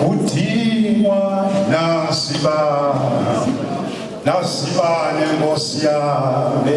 Udingwa nasiba nenkosi yami.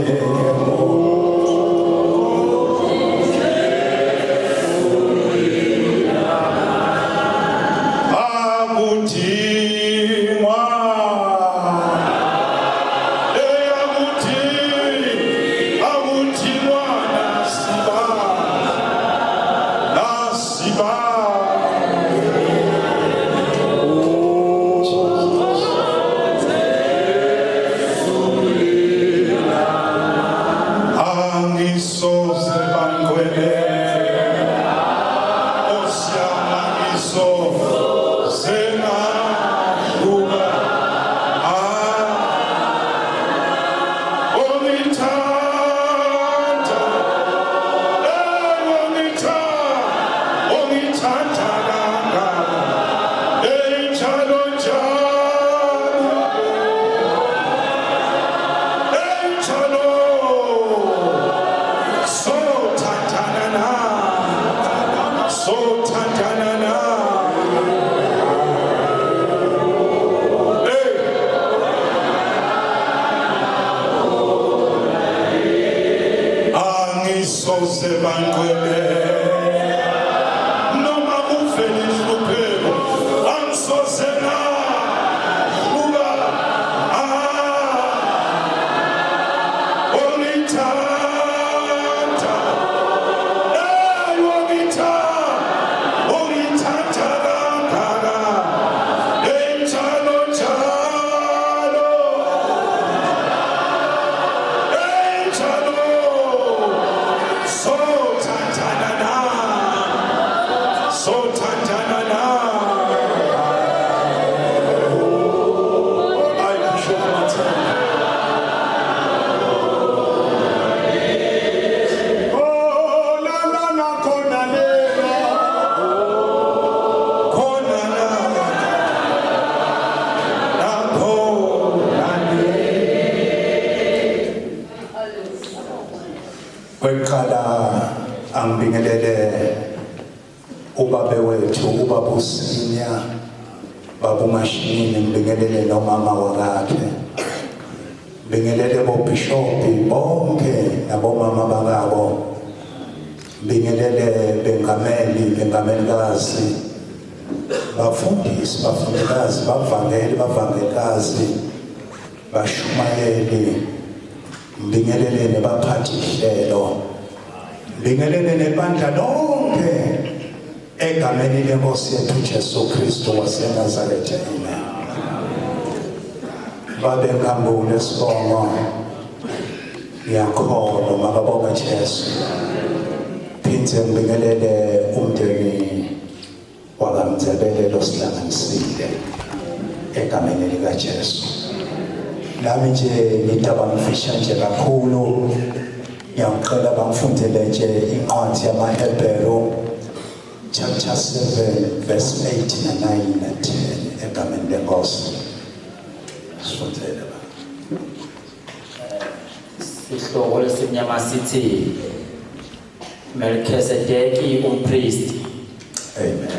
Bashumayeli, Bingelele nebaphathihlelo, Bingelele nebandla lonke egameni lenkosi yethu Jesu Kristu waseNazaretha. Amen. Babe ngambule sibongo yakho makabonga Jesu. Phindze ngibingelele umndeni wakamdzebelelo sihlanganisile egameni lika Jesu. Nami nje ngidabangifisha nje kakhulu ngiyacela bangifundele nje incwadi yamaHebheru chapter 7 verse 8 na 9 na 10 egameni lenkosi. Sifundele ba. Isihloko lesimnyama sithi Melchizedeki umpriest. Amen.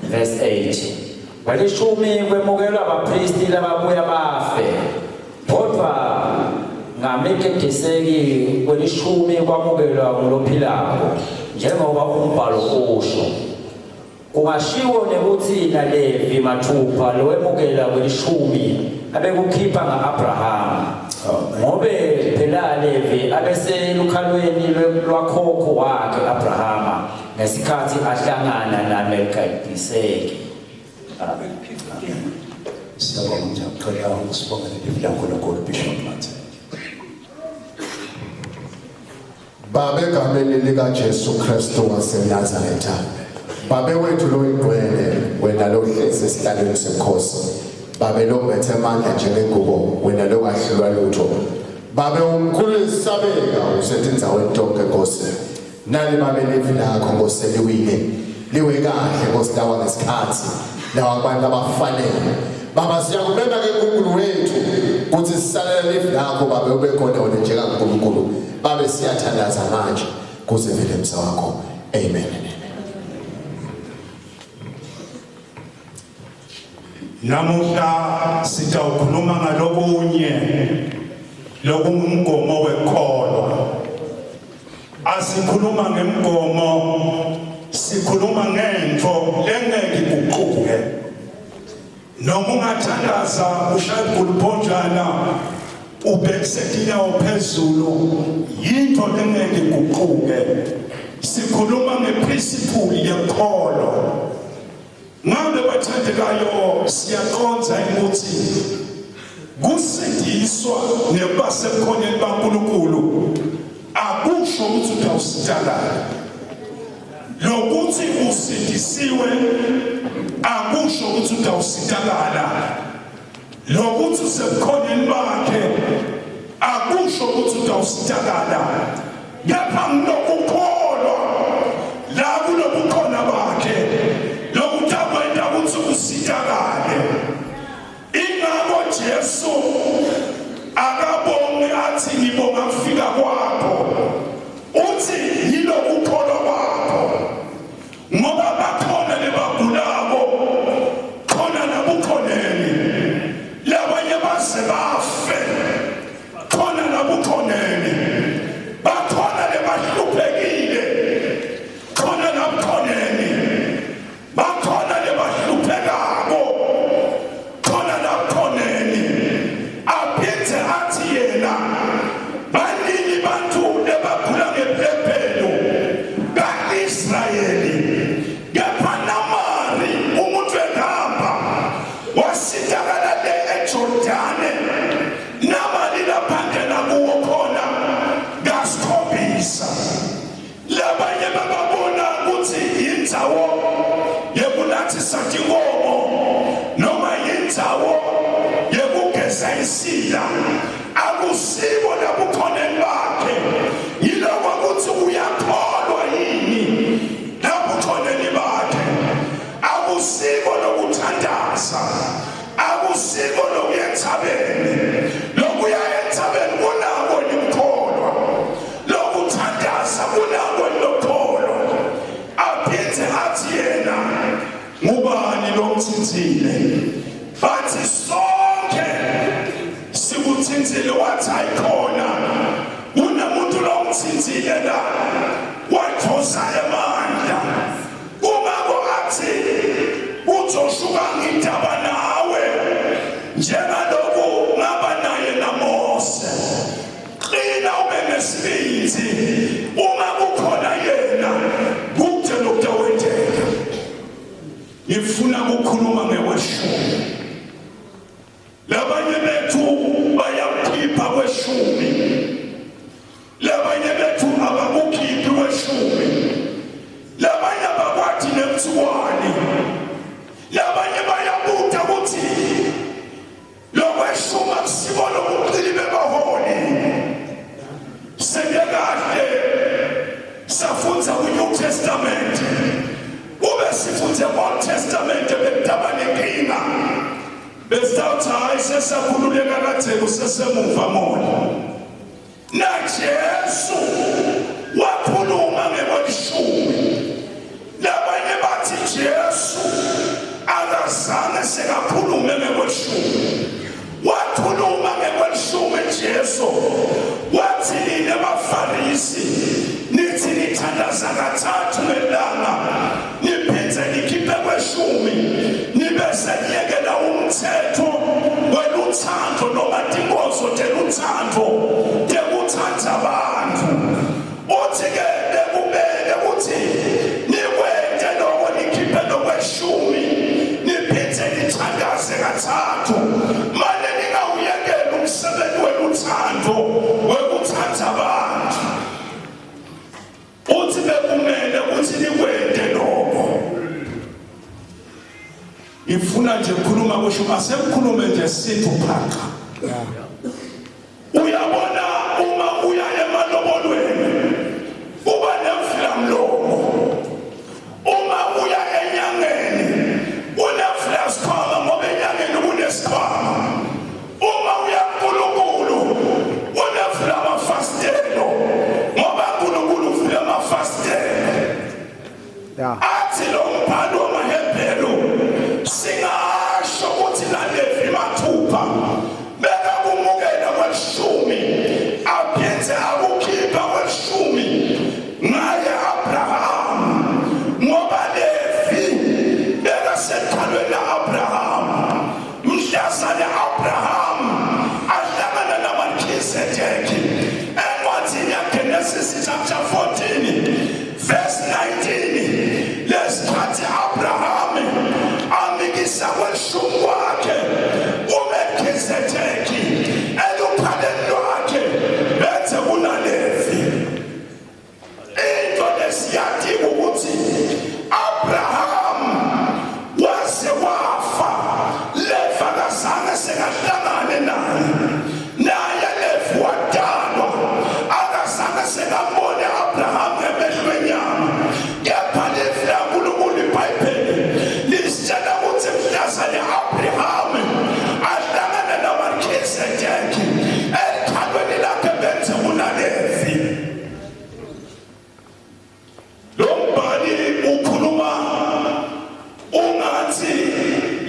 Verse 8. Walishumi kwemukelwa abapristi lababuya bafe. Kodwa ngaMelchizedeki kwelishumi kwamukelwa ngolophilayo njengoba umbhalo usho. Kungashiwo nekuthi naLevi mathupha lowemukela kwelishumi abekukhipha ngaAbraham. Ngobe phela Levi abeselukhalweni lwakhokho wakhe Abrahama ngesikhathi ahlangana naMelchizedeki. Siyabonga ngicela ukusibonga leli uNkulunkulu Bishop Mathe. Baba egameni lika Jesu Kristu waseNazaretha. Baba wethu lo ingcwele wena lo hlezi esihlalweni senkosi. Baba lo bethe amandla njengengubo wena lo kahlulwa lutho. Baba umkhulu isabeka usethi indzaweni tonke Nkosi. Nali baba levi lakho Nkosi liwile. Liwe kahle Nkosi lawa ngesikhathi. Lawa abantu abafanele. Baba siyakubeka ke uNkulunkulu wethu kuthi sisalele levi lakho baba ube khona wena njengaNkulunkulu. Baba siyathandaza manje kuze vele emsa wakho. Amen. Namuhla sitawukhuluma ngalokunye lokungumgomo wekholo. Asikhuluma ngemgomo, sikhuluma ngento lengeke iguquke. Noma ungathandaza ushaya iguluphonjana ubhekisela phezulu, yinto lengeke iguquke. Sikhuluma ngeprinciple yekholo. Ngabe bathandekayo siyaqonda ukuthi kusindiswa nebasemkhoneni kaNkulunkulu akusho ukuthi utawusitalala. Lokuthi usindisiwe akusho ukuthi utawusitalala. Lokuthi usemkhoneni bakhe akusho ukuthi utawusitalala. Kepha ngilokukholwa la kulobukhona bakhe lokuthi ukuthi usitakale. Ingakho Jesu akabonge athi ngibonga kufika kwakho, uthi yilokukholwa kwakho. Ngoba bakhona lebagulako khona nabukhoneni, labanye base bafe khona nabukhoneni, bakhona lebahluphekile khona nabukhoneni, bakhona lebahluphekako khona nabukhoneni. Aphethe athi yena baningi bantu lebagula ngephepelo ka-Israyeli, kepha Namari umuntu ehamba wasitakala le eJordane. Namari lapha ngena kuwo khona kasikhombisa. Labanye bababona ukuthi yindzawo yekunathisa tinkomo noma yindzawo yekugeza isila. Akusibo labukhoneni bakhe. Yilokho ukuthi uyakholwa yini labukhoneni bakhe. Akusibo lokuthandaza, akusibo lokuya entshabeni. Lokuya entshabeni kunako nimkholwa, lokuthandaza kunako nimkholwa. Aphethe athi yena ngubani lomthinthile? Bathi sonke sikuthinthile. Wathi ayikhona unamuntu lomthinthile la wathoza emandla. Umako athi uzoshuka ngidaba nawe njengalokhu ngaba naye naMose. Qina ube nesibindi, uma kukhona yena kude lokutawenteka. Ngifuna ukukhuluma ngeweshumi. Labanye bethu bayakhipha kweshumi, labanye bethu abakukhiphi kweshumi, labanye abakwathi nemtsukwani, labanye bayabuta ukuthi lokweshumi akusibona ubuqili bebaholi. Sengekahle safunza kwi-New Testament, ube sifunze Old Testament bekudaba nenkinga. Besithatha hayi sesakhululeka katheko sesemuva mona. Na Jesu wakhuluma ngekweshumi. Labanye bathi Jesu akazange sekakhulume ngekweshumi. Wakhuluma ngekweshumi Jesu. Wathi nini abaFarisi nithi nithandaza kathathu ngelanga, niphethe nikhiphe kweshumi, nibese niyekela umthetho weluthando noma tinkozo teluthando tekuthatha abantu. Uthi-ke bekubeke ukuthi nikwente lokho, nikhiphe lokweshumi, niphethe nithandaze kathathu. Mane ningawuyekela umsebenzi weluthando wekuthatha abantu. Uthi bekumele ukuthi nikwente lokho. Ngifuna nje ukukhuluma kweshumi, asekukhulume nje sithu phaka. Uyabona uma uya emalobolweni uba nemvulamlomo. Uma uya enyangeni unevulasikhwama ngoba enyangeni kunesikhwama. Uma uya kuNkulunkulu unevula amafasitelo ngoba uNkulunkulu uvula amafasitelo. Athi lo mbhalo wamaHebheru singasho ukuthi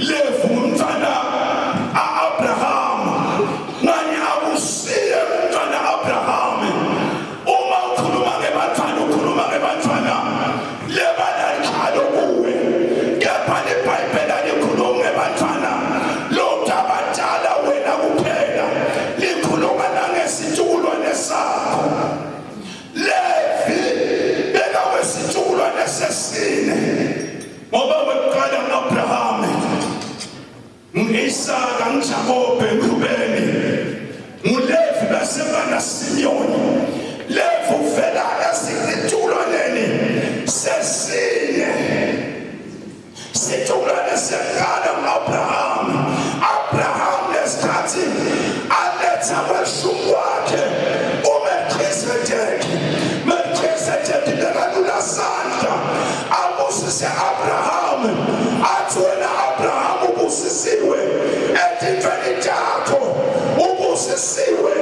Levi umntwana Abraham ngani akusiye umntwana Abraham uma ukhuluma ngebantwana ukhuluma ngebantwana lebala ikhalo kuwe kepha leBhayibheli likhuluma ngebantwana lokutabadala wena kuphela likhuluma nangesithukulwane sakho. Levi beka wesithukulwane sesine ngoba weqala Abraham Isaka Jakobe Rubeni nguLevi basebana Simeoni. Levi uvela esithukulwaneni sesine sithukulwane sekala Abraham. Abraham lesikhathi aletha abashumi wakhe uMelkisedeki. Melkisedeki bekalula sandla abusise Abraham athi wena Abraham ubusisiwe etintweni takho ubusisiwe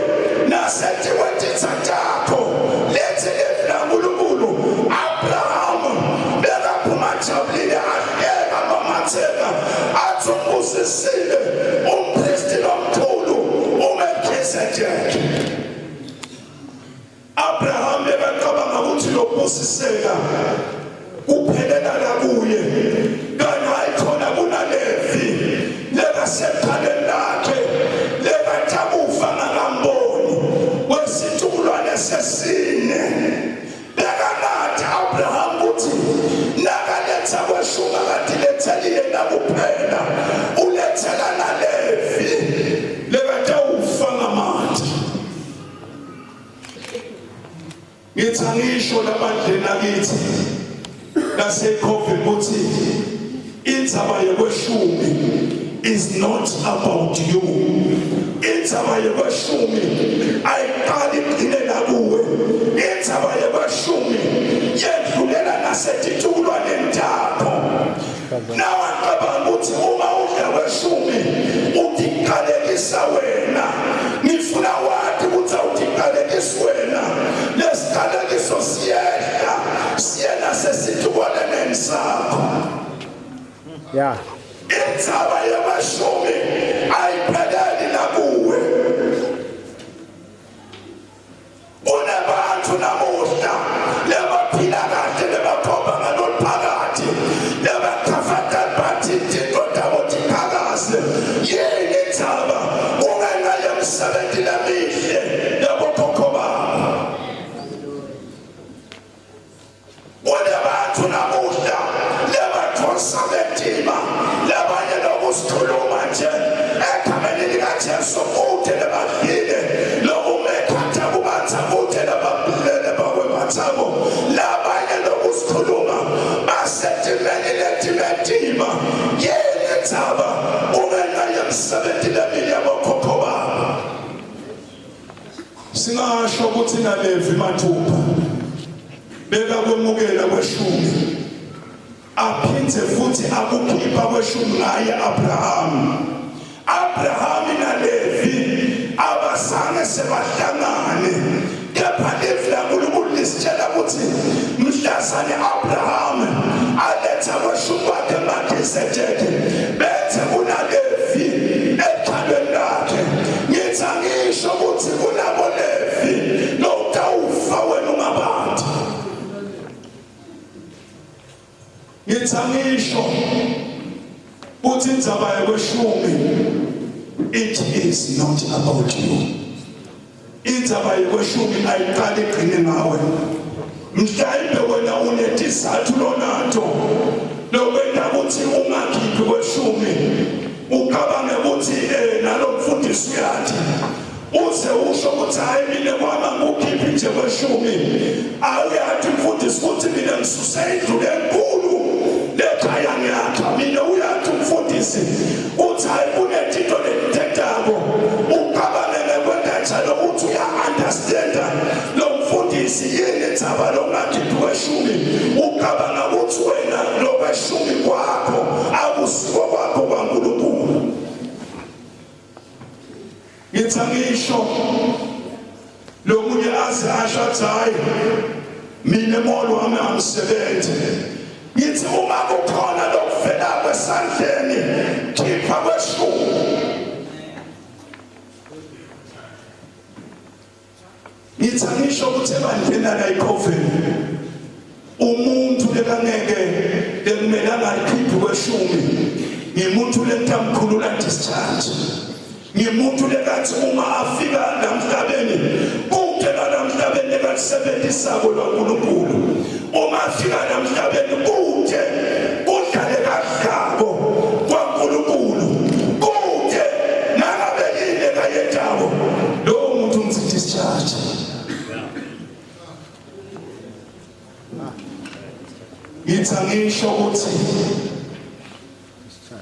nasetiwetitha takho lethi leVlankulunkulu. Abraham bekaphuma jabulile ahleka mamatheka athi ubusisile umpristi omkhulu uMelkisedeki. Abraham bekacabanga ukuthi lokubusiseka kuphelela kuye kanti hayikhona kunaLevi lekasekhaleni lakhe lekathabufa ngakamboni wesithukulwane sesine. Bekanathi Abraham ukuthi nakaletha kweshumi akathi letheli yena kuphela ulethela naLevi lekatawufa ngamandla. Ngithi angisho labandleni akithi lase-COVID ukuthi indzaba yekweshumi is not about you. Indzaba yekweshumi ayiqali igcinela kuwe. Indzaba yekweshumi yedlulela nasetithukulwaneni takho. Nawe ngicabanga ukuthi uma udla kweshumi utiqalekisa wena. Ngifuna wathi ukuthi awutiqalekisi wena. Lesiqalekiso siyehla siyena sesithukulwaneni sakho. Yeah. Indzaba yamashumi ayipheleli nakuwe. Unabantu namuhla lebaphila kahle lebaphoba ngaloluphakathi lebakhavata bathi tindodabothi phakaze yini indzaba ungenayo emsebenzi lemihle yabokhokho babo. Unabantu namuhla lebathonsa betima labanye lokusikhuluma nje egameni likaJesu ude lebadlile lokumekhatha kubatha ude lebabhilele bakwebathabo labanye lokusikhuluma basetimeni letimetima yini indzaba ungenayo emsebenzi lemihle yabokhokho babo. Singasho ukuthi naLevi mathupha bekakwemukela kweshumi aphindze futhi akukhipha kweshumi ngaye Abraham. Abraham naLevi abazange sebahlangane kepha leVlankulunkulu lisitshela ukuthi mhlazane Abraham aletha kweshumi wakhe Melkisedeki bethe kunaLevi ekhalweni lakhe. Ngithi angisho ukuthi kunabo Levi lotawufa wena ungabandi. Ngithi angisho ukuthi indzaba yekweshumi it is not about you. Indzaba yekweshumi ayiqali igcine ngawe. Mhlawumbe wena unesizathu lonato lokwenza ukuthi ungakhiphi kweshumi ucabange ukuthi nalo mfundisi uyathi uze usho ukuthi hayi mina kwama ngukhiphi nje kweshumi awuyathi mfundisi ukuthi mina ngisuse indlu enkulu lekhaya ngiyakha. Mina uyathi umfundisi uthi hayi kunetito letithethako ucabange ngekwenza njalo ukuthi uya-understanda lo mfundisi yini indzaba longakhiphi kweshumi ucabanga ukuthi wena lokweshumi kwakho akusiko kwakho kwaNkulunkulu. Ngithi angisho lo munye aze asho athi hayi mina emolo wami angisebenzi. Ngithi uma kukhona lokuvela kwesandleni ngisho ukuthi ebandleni la iCoven umuntu lekangeke lekumele angalikhiphi kweshumi ngimuntu lentamkhulula discharge ngimuntu lekathi uma afika namhlabeni konke namhlabeni lekakusebenzisako loNkulunkulu uma afika namhlabeni konke kudlale kahlabo kwaNkulunkulu konke nakabelile kayetabo lo muntu ngithi discharge ngithi ngisho ukuthi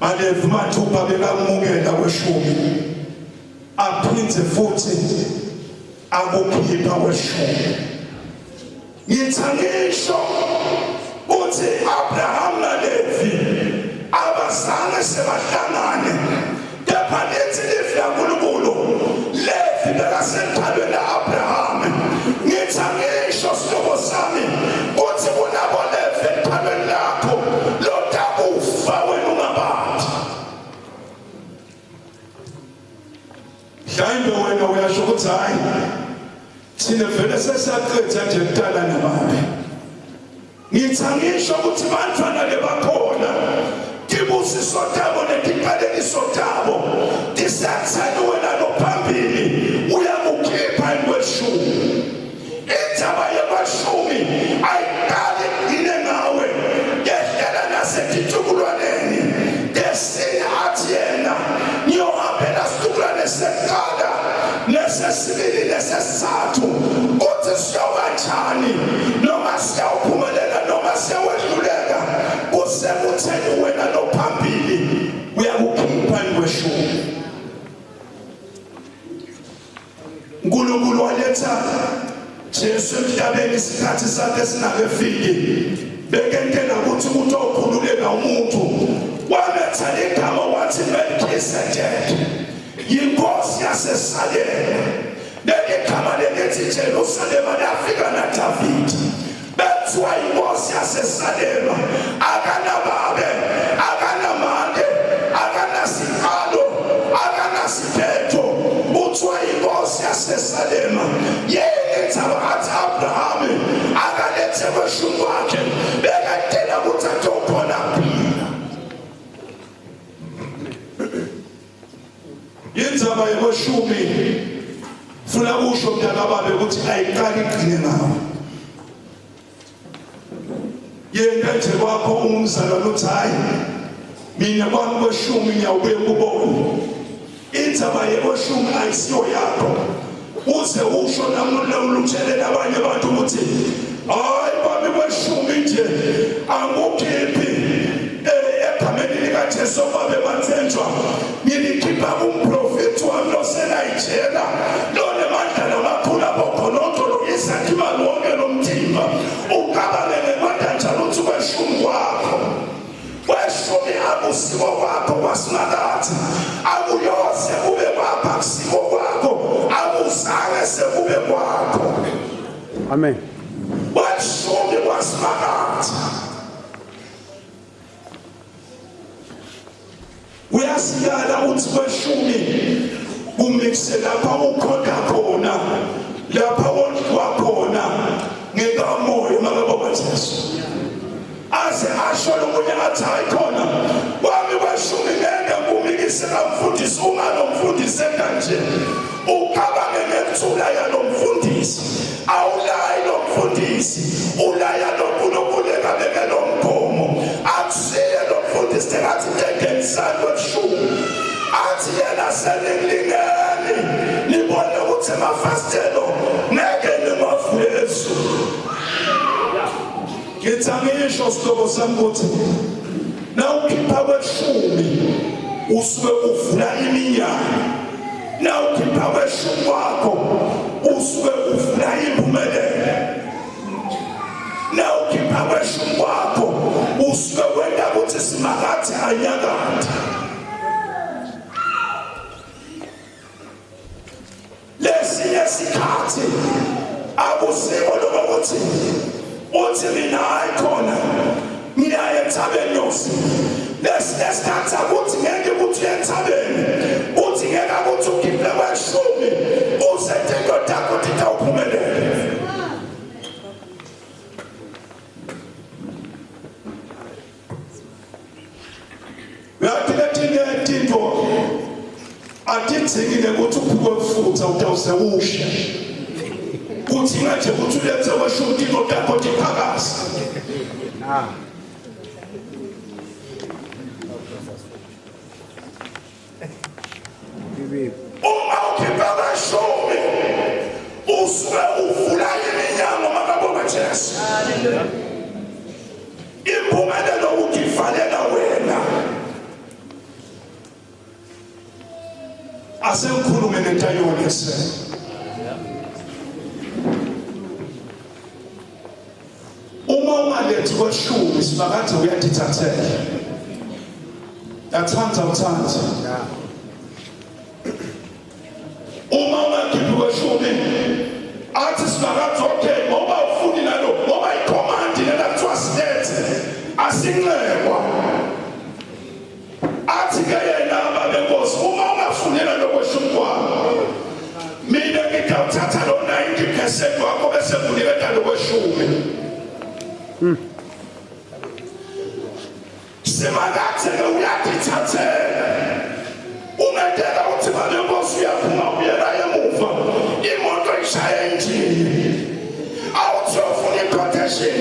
Malevi mathupha bekamukela kweshumi aphindze futhi akukhipha kweshumi ngithi ngisho uthi Abraham naLevi abazange sebahlangane kepha lithi lifi laNkulunkulu Levi bekasentalweni laAbraham ngithi ngisho sihlobo sami uthi kunabo Levi entalweni lakho lodakufa wena ungabathi mhlawumbe wena uyasho ukuthi hayi thina vele sesaqedza nje kudala nababe ngithi ngisho ukuthi bantwana lebakhona tibusiso tabo netiqalekiso tabo tisathana wena lophambili uyakukhipha kweshumi indaba yabashumi ayiqali ine ngawe yehlela nasetijukulwaneni desina athi yena niyohambela sijukulwane sekuqala nesesibili nesesithathu uthi siyobanjani noma siyawuphumelela noma siyawedluleka kusebutheni wena lophambili uyakukhipha kweshumi uNkulunkulu waletha Jesu emhlabeni isikhathi sakhe singakafiki bekentela ukuthi umuntu okhululeka umuntu wametha igama wathi Melchizedek yinkosi yaseSalema leli gama lelithi Jerusalema lafika naDavidi bethiwa inkosi yaseSalema akanababe akanamande akanasiqalo akanasiphetho uthiwa inkosi yaseSalema yenza abathi Abraham akalethe kweshumi wakhe bekatela ukuthi atokhona kuphila indzaba yeshumi funa kusho mntakababe ukuthi ayiqali igcine ngawo yena nje kwakho umzalwane uthi hayi mina kwami kweshumi ngiyawubuye kubona indzaba yeshumi ayisiyo yakho uze usho namulo utshelele abanye abantu ukuthi hayi kwami kweshumi nje angukhiphi egameni likaJesu babe bathenjwa ngilikhipha kumprofethi wami loseNigeria lone mandla lamakhulu abokhononto loyisakhima lonke lomthimba uqabangele kwanjalo uthi kweshumi kwakho kweshumi akusiko kwakho kwasinakathi akuyoze kube kwakho akusiko kwakho akuzange sekube kwakho Amen. kweshumi kwasinakathi uyasiyala uthi kweshumi kumikise lapha ukhonda khona lapha wondliwa khona ngekamoya makababa Jesu aze asho lomunye athi hayi khona kwami kweshumi ngeke kumikise kamfundisi ungalomfundisi kanje uqabange ngethula yalomfundisi awulayi lomfundisi ulaya lokuleka beke lomgomo akusiye lomfundisi ngathi ngengisani kweshumi athi yena selingilingani nibone ukuthi amafastelo ngeke nimavule ezulu ngithi angisho sihlobo sami ukuthi nawukhipha kweshumi usuke uvula iminyango nawukhipha kweshumi wakho usuke uvula impumelelo nawukhipha kweshumi wakho usuke wenda ukuthi simakathi anyakatha lesinye sikhathi akusiko lokuthi uthi mina ayikhona ngiyaye entshabeni yose lesikhathi akuthi ngeke ukuthi entshabeni uthi ngeke ukuthi ukhiphe kweshumi uzethe kodwa ukuthi awuphumelele uyathi letinye tinto atitsingile ukuthi uphike futha utawuse ushe kuthi ngathi ukuthi ulethe kweshumi tinto takho tiphakasa uma ukhipha kweshumi usuke uvula iminyango makabonga Jesu impumelelo ukivalela wena asengikhulume nentayona ekuseni uma ungalethi kweshumi sibakade uyadithathela yathanda uthanda uma ungakhiphi kweshumi athi sibakade okay ngoba ufuni nalo ngoba icommand lena kuthiwa silethe asinxekwa athi ke yena ababenkosi uma ungafunela lokweshumi kwami mina ngikawuthatha lo 90% wakho bese nginikeza lokweshumi simakade uyadithathela ungedela uthi babenkosi uyaphuma uyela emuva imoto ishaya enjini awuthi ufuna i-protection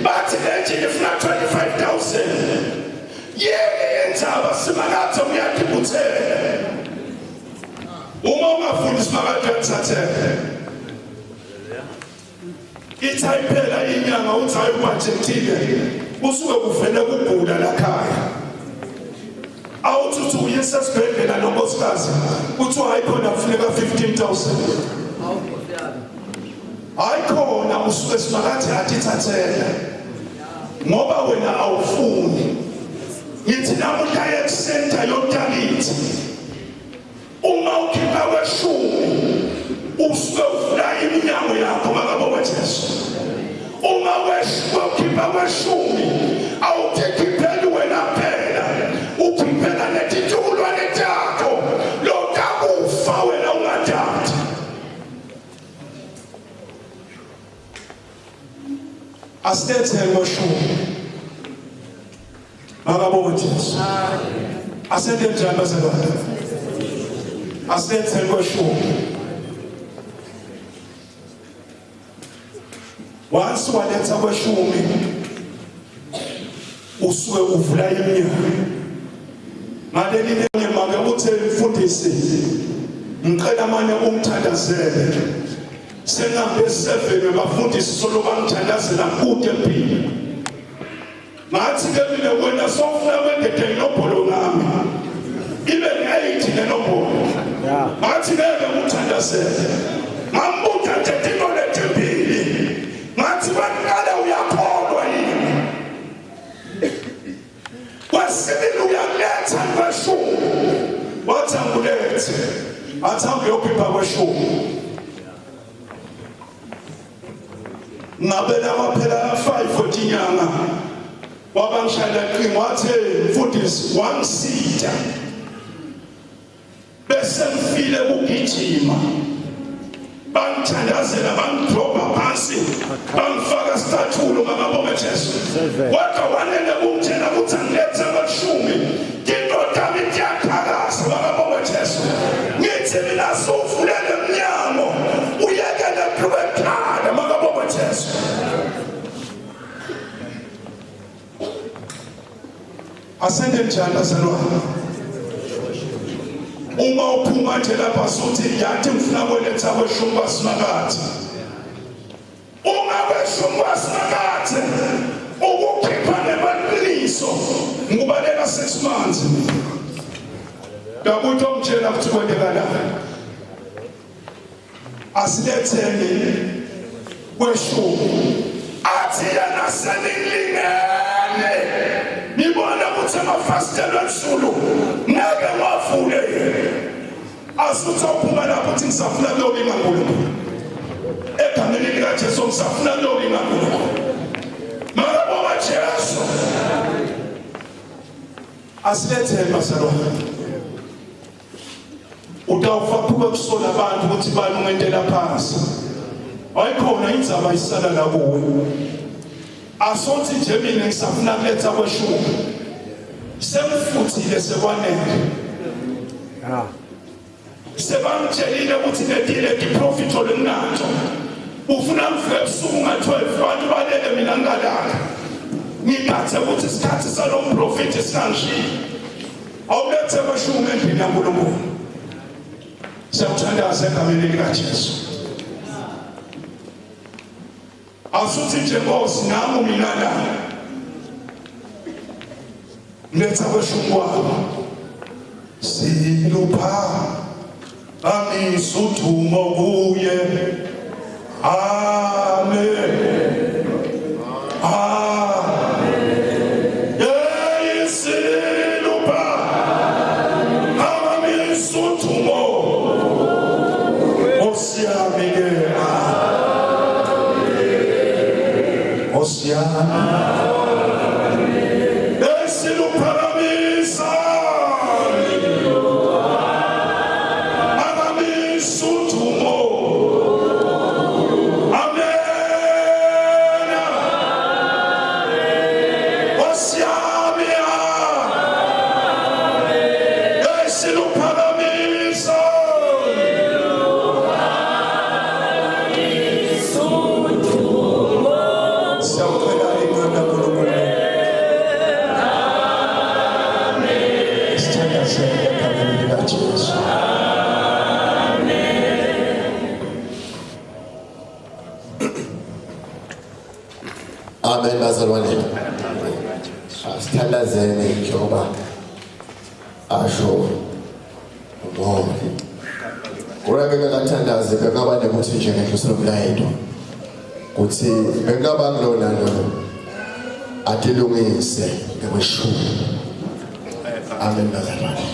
bathi le njini ifuna 25,000 yeke yendzaba simakade uyadibuthela uma ungafuni simakade uyadithathela ithi ayiphela inyanga uthi ayibhajetile usuke kuvele kugula lakhaya awuthi uthi uyise esibhedlela nonkosikazi uthi hayikhona kufuneka 15,000 hayikhona usuke simakade adithathela ngoba wena awufuni ngithi namuhla yecenter yontakithi uma ukhipha kweshumi usuke uvula iminyango yakho makabonga Jesu uma ukhipha kweshumi awukhipheli wena phela ukhiphela netitulwane takho lokakufa wena ungathatha asilethe kweshumi makabonga Jesu asente njani bazalwane asilethe kweshumi once waletha kweshumi usuke uvula iminyango ngaleli lenye make uthe mfundisi ngicela manje umthandazele sengambe 7 bafundisi solo bangithandazela kude empini ngathi ke mina wena sofuna wengede inombolo ngami ibe 8 nenombolo ngathi ke umthandazele ngambuka nje into lethembili ngathi baqala uyakholwa yini wasibili uyaletha kweshumi wathi angulethe athi angiyokhipha kweshumi ngabela waphela 5 inyanga wabangishayela qingo wathi mfundisi wangisida bese ngifile ukugijima bangithandazela bangidropa phansi bangifaka stathulo makabonga Jesu kodwa wanele kumtshela ukuthi angilethe kweshumi indoda yami iyakhakasa makabonga Jesu ngithi mina sovulele emnyango uyekele qhubekana makabonga Jesu asende njani bazalwane uma uphuma nje lapha sothi yathi ngifuna kweletha kweshumi kwaSimakade uma kweshumi kwaSimakade ukukhipha nemaqiniso ngikubalela 6 months kakuthi omtshela ukuthi kwendeka la asiletheni kweshumi athi yana senilingene nibona ukuthi amafastela nsulu ngeke ngavule asuthi uphuma lapho uthi ngisafuna lokho ingankulunkulu egameni lika Jesu ngisafuna lokho ingankulunkulu makabonga Jesu asiletheni bazalwane utawufaphuka kusola abantu ukuthi balungendela phansi ayikhona indzaba isala la kuwe asothi nje mina ngisafuna kuletha kweshumi semfutha sekwenzile sekwanele Yeah. sebamtshelile ukuthi nedile diprofit olunatho ufuna mfike ebusuku nga-12 abantu balele mina ngalala ngiphathe ukuthi isikhathi salo mprofethi sinanjini awulethe amashumi empini yaNkulunkulu siyakuthandaza egameni likaJesu asuthi njengosi nami mina la letha amashumi wabo silupha amisuthumo kuye amen Amen bazalwane. Asithandazeni njengoba asho uMoya. Urake ngakathandaze bekaba nekuthi nje ngedlulisela umlayelo. Kuthi bekaba kulona lo atilungise ngemishumi. Amen bazalwane.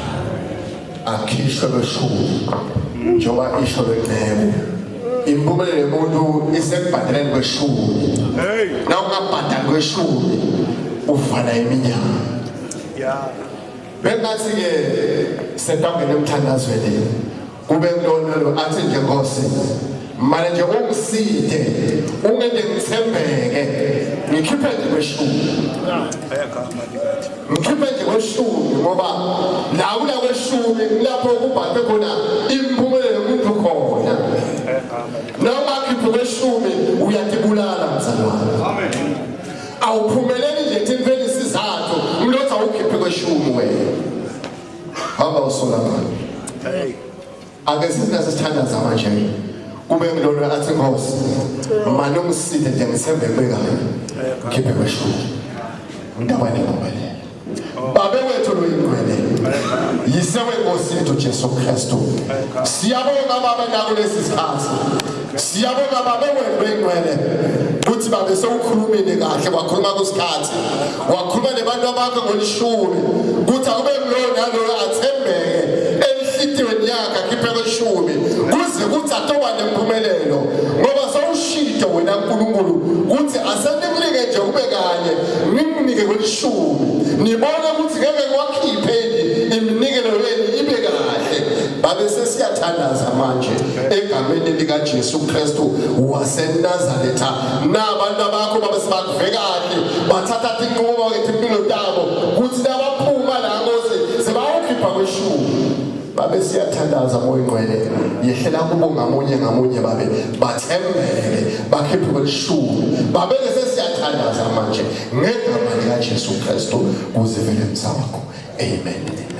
Akhishwe beshumi. Njengoba isho leqembu. Impumelelo yomuntu isekubhadeleni kweshumi. Na ungabhadali kweshumi uvala iminyaka. Yeah. Bengathi ke setangene emthandazweni kube kulona lo athi nje Nkosi manje nje ungiside ungende ngithembeke ngikhiphe nje kweshumi. Ngikhiphe nje kweshumi ngoba la kula kweshumi lapho kubhadwe khona impumelelo yomuntu khona. Noma khiphe kweshumi uyatibulala mzalwane. Amen. Awuphumeleli nje thimpheli sizathu umlotha ukhiphe kweshumi wena. Hamba usola manje. Hey. Ake sithandaza manje. Kube ngilona athi Nkosi manje ungiside nje ngithembe kubekayo. Khiphe kweshumi. Ndabane ngobele. Babe wethu loyingcwele. Yise weNkosi yethu Jesu Kristu. Siyabonga baba nakulesi sikhathi. Siyabonga babe wethu loyingcwele. Uthi babe sewukhulumile kahle wakhuluma kusikhathi. Wakhuluma nebantu abakho ngolishumi. Kuthi akube ngilona lo athembeke enhlitweni yakhe akhiphe kweshumi. Kuze kuthi atoba nempumelelo. Ngoba sawushito wena uNkulunkulu kuthi asenimlike nje kube kanye nimnike kwelishumi. Nibona ukuthi ngeke kwakhiphe iminikelo yenu ibe kahle. Babe sesiyathandaza manje egameni lika Jesu Kristu waseNazaretha. Nabantu abakho babe sebakuveka kahle bathatha inqubo ngethi impilo yabo kuthi labaphuma la Nkosi sebawukhipha kweshumi. Babe siyathandaza moya ingcwele yehlela kubo ngamunye babe bathembele bakhiphe kweshumi. Babe sesiyathandaza manje ngegama lika Jesu Kristu kuzivele emsakho. Amen.